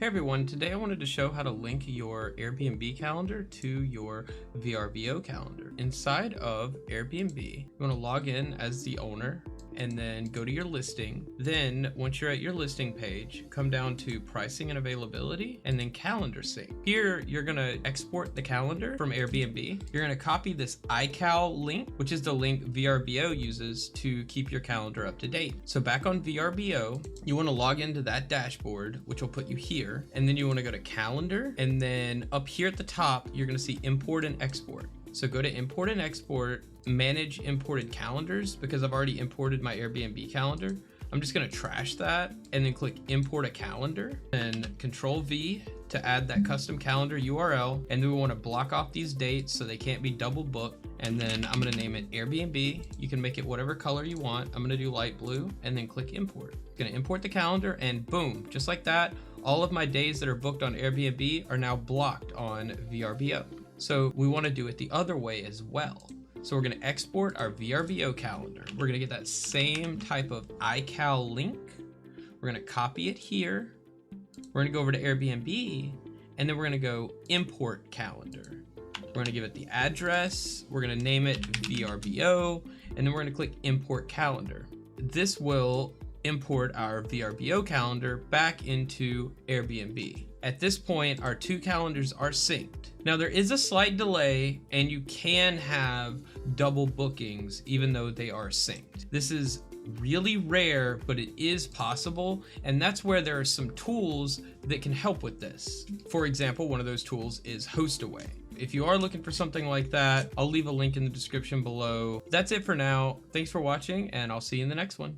Hey everyone, today I wanted to show how to link your Airbnb calendar to your VRBO calendar. Inside of Airbnb, you want to log in as the owner and then go to your listing. Then once you're at your listing page, come down to pricing and availability and then calendar sync. Here, you're going to export the calendar from Airbnb. You're going to copy this iCal link, which is the link VRBO uses to keep your calendar up to date. So back on VRBO, you want to log into that dashboard, which will put you here. And then you want to go to calendar. And then up here at the top, you're going to see import and export. So go to import and export, manage imported calendars, because I've already imported my Airbnb calendar. I'm just gonna trash that and then click import a calendar and Control V to add that custom calendar URL. And then we wanna block off these dates so they can't be double booked. And then I'm gonna name it Airbnb. You can make it whatever color you want. I'm gonna do light blue and then click import. Gonna import the calendar and boom, just like that, all of my days that are booked on Airbnb are now blocked on VRBO. So we want to do it the other way as well. So we're going to export our VRBO calendar. We're going to get that same type of iCal link. We're going to copy it here. We're going to go over to Airbnb and then we're going to go import calendar. We're going to give it the address. We're going to name it VRBO and then we're going to click import calendar. This will import our VRBO calendar back into Airbnb. At this point, our two calendars are synced. Now there is a slight delay and you can have double bookings even though they are synced. This is really rare, but it is possible. And that's where there are some tools that can help with this. For example, one of those tools is Hostaway. If you are looking for something like that, I'll leave a link in the description below. That's it for now. Thanks for watching and I'll see you in the next one.